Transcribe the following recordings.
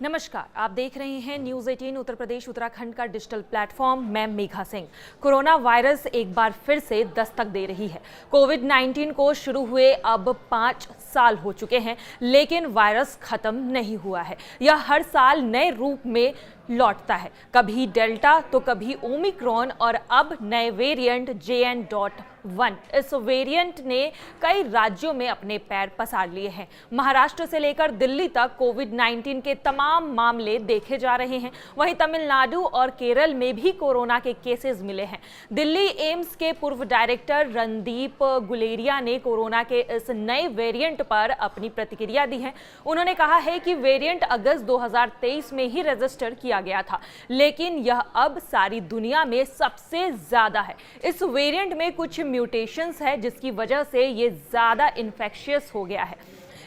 नमस्कार, आप देख रहे हैं न्यूज 18 उत्तर प्रदेश उत्तराखंड का डिजिटल प्लेटफॉर्म। मैं मेघा सिंह। कोरोना वायरस एक बार फिर से दस्तक दे रही है। कोविड-19 को शुरू हुए अब 5 साल हो चुके हैं, लेकिन वायरस खत्म नहीं हुआ है। यह हर साल नए रूप में लौटता है, कभी डेल्टा तो कभी ओमिक्रॉन और अब नए वेरिएंट JN.1। इस वेरिएंट ने कई राज्यों में अपने पैर पसार लिए हैं। महाराष्ट्र से लेकर दिल्ली तक कोविड-19 के तमाम मामले देखे जा रहे हैं। वहीं तमिलनाडु और केरल में भी कोरोना के केसेस मिले हैं। दिल्ली एम्स के पूर्व डायरेक्टर रणदीप गुलेरिया ने कोरोना के इस नए वेरिएंट पर अपनी प्रतिक्रिया दी है। उन्होंने कहा है कि वेरिएंट अगस्त 2023 में ही रजिस्टर किया गया था, लेकिन यह अब सारी दुनिया में सबसे ज्यादा है। इस वेरिएंट में कुछ म्यूटेशंस है, जिसकी वजह से ये ज्यादा इन्फेक्शियस हो गया है।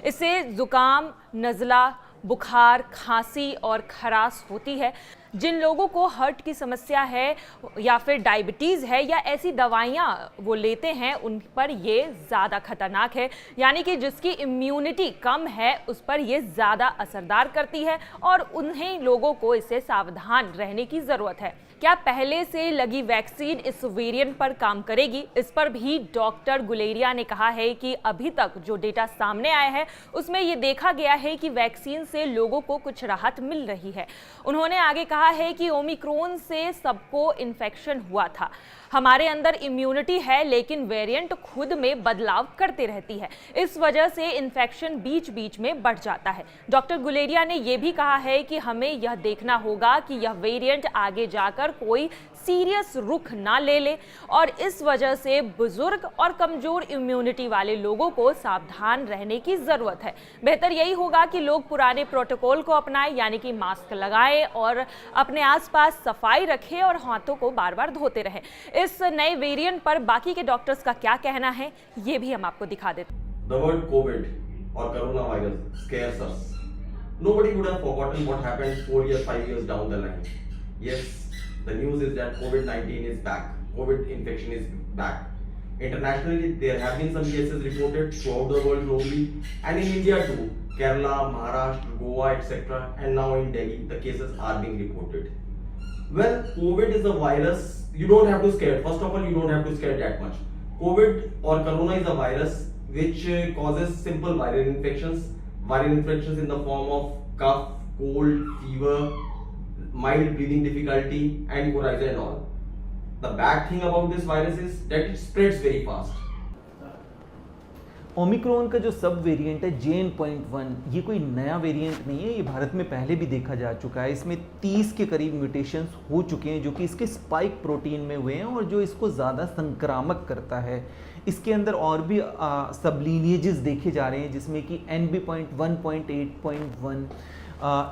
इससे जुकाम, नज़ला, बुखार, खांसी और खराश होती है। जिन लोगों को हार्ट की समस्या है या फिर डायबिटीज़ है या ऐसी दवाइयाँ वो लेते हैं, उन पर ये ज़्यादा खतरनाक है। यानी कि जिसकी इम्यूनिटी कम है उस पर ये ज़्यादा असरदार करती है और उन्हें लोगों को इससे सावधान रहने की ज़रूरत है। क्या पहले से लगी वैक्सीन इस वेरिएंट पर काम करेगी? इस पर भी डॉक्टर गुलेरिया ने कहा है कि अभी तक जो डेटा सामने आया है उसमें ये देखा गया है कि वैक्सीन से लोगों को कुछ राहत मिल रही है। उन्होंने आगे कहा है कि ओमिक्रॉन से सबको इन्फेक्शन हुआ था। हमारे अंदर इम्यूनिटी है, लेकिन वेरिएंट खुद में बदलाव करते रहती है। इस वजह से इन्फेक्शन बीच बीच में बढ़ जाता है। डॉक्टर गुलेरिया ने यह भी कहा है कि हमें यह देखना होगा कि यह वेरिएंट आगे जाकर कोई सीरियस रुख ना ले और इस वजह से बुजुर्ग और कमजोर इम्यूनिटी वाले लोगों को सावधान रहने की जरूरत है। बेहतर यही होगा कि लोग पुराने प्रोटोकॉल को अपनाएं, यानी कि मास्क लगाएं और अपने आसपास सफाई रखें और हाथों को बार बार धोते रहें। इस नए वेरिएंट पर बाकी के डॉक्टर्स का क्या कहना है, ये भी हम आपको दिखा देते हैं। The word COVID or coronavirus scares us. Nobody would have forgotten what happened 4 years, 5 years down the line. Yes, the news is that COVID-19 is back. COVID infection is back. Internationally, there have been some cases reported throughout the world globally, and in India too. Kerala, Maharashtra, Goa, etc. And now in Delhi, the cases are being reported. Well, COVID is a virus. You don't have to scare. First of all, you don't have to scare that much. COVID or corona is a virus which causes simple viral infections. Viral infections in the form of cough, cold, fever, mild breathing difficulty, and coryza and all. The bad thing about this virus is that it spreads very fast. Omicron का जो सब variant है JN.1, ये कोई नया variant नहीं है। ये भारत में पहले भी देखा जा चुका है। इसमें 30 के करीब म्यूटेशंस हो चुके हैं जो कि इसके स्पाइक प्रोटीन में हुए हैं और जो इसको ज़्यादा संक्रामक करता है। इसके अंदर और भी सब लीनिएजेस देखे जा रहे हैं, जिसमें कि NB.1.8.1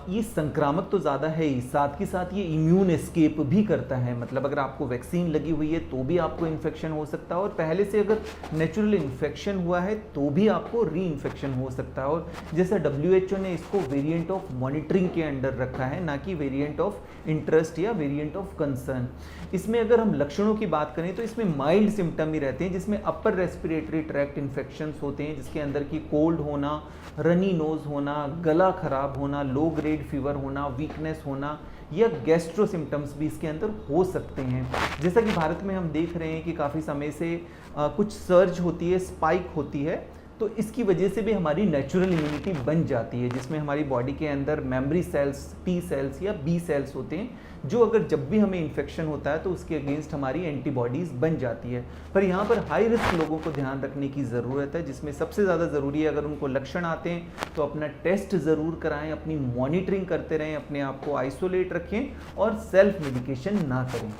ये संक्रामक तो ज़्यादा है ही, साथ ही साथ ये इम्यून एस्केप भी करता है। मतलब अगर आपको वैक्सीन लगी हुई है तो भी आपको इन्फेक्शन हो सकता है, और पहले से अगर नेचुरल इन्फेक्शन हुआ है तो भी आपको री इन्फेक्शन हो सकता है। और जैसा WHO ने इसको वेरिएंट ऑफ मॉनिटरिंग के अंडर रखा है, ना कि वेरिएंट ऑफ इंटरेस्ट या वेरिएंट ऑफ कंसर्न। इसमें अगर हम लक्षणों की बात करें तो इसमें माइल्ड सिम्टम ही रहते हैं, जिसमें अपर रेस्पिरेटरी ट्रैक्ट इन्फेक्शंस होते हैं, जिसके अंदर की कोल्ड होना, रनी नोज होना, गला खराब होना, लो ग्रेड फीवर होना, वीकनेस होना या गैस्ट्रो सिम्टम्स भी इसके अंदर हो सकते हैं। जैसा कि भारत में हम देख रहे हैं कि काफ़ी समय से कुछ सर्ज होती है, स्पाइक होती है, तो इसकी वजह से भी हमारी नेचुरल इम्यूनिटी बन जाती है, जिसमें हमारी बॉडी के अंदर मेमोरी सेल्स, T सेल्स या B सेल्स होते हैं, जो अगर जब भी हमें इन्फेक्शन होता है तो उसके अगेंस्ट हमारी एंटीबॉडीज़ बन जाती है। पर यहाँ पर हाई रिस्क लोगों को ध्यान रखने की ज़रूरत है, जिसमें सबसे ज़्यादा ज़रूरी है अगर उनको लक्षण आते हैं तो अपना टेस्ट ज़रूर कराएं, अपनी मॉनिटरिंग करते रहें, अपने आप को आइसोलेट रखें और सेल्फ मेडिकेशन ना करें।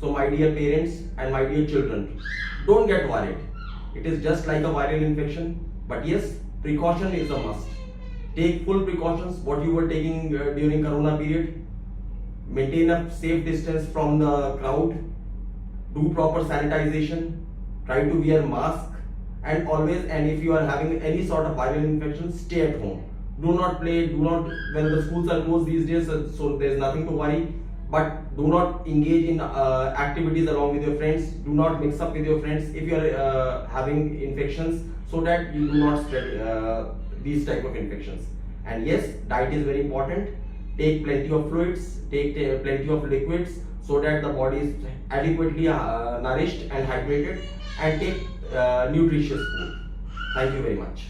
So my dear parents and my dear children, don't get worried. It is just like a viral infection, but yes, precaution is a must. Take full precautions what you were taking during corona period. Maintain a safe distance from the crowd. Do proper sanitization. Try to wear mask, and always, and if you are having any sort of viral infection, stay at home. Do not play. Do not, when the schools are closed these days, so there is nothing to worry. But do not engage in activities along with your friends. Do not mix up with your friends if you are having infections, so that you do not spread these type of infections. And yes, diet is very important. Take plenty of fluids, take plenty of liquids, so that the body is adequately nourished and hydrated, and take nutritious food. Thank you very much.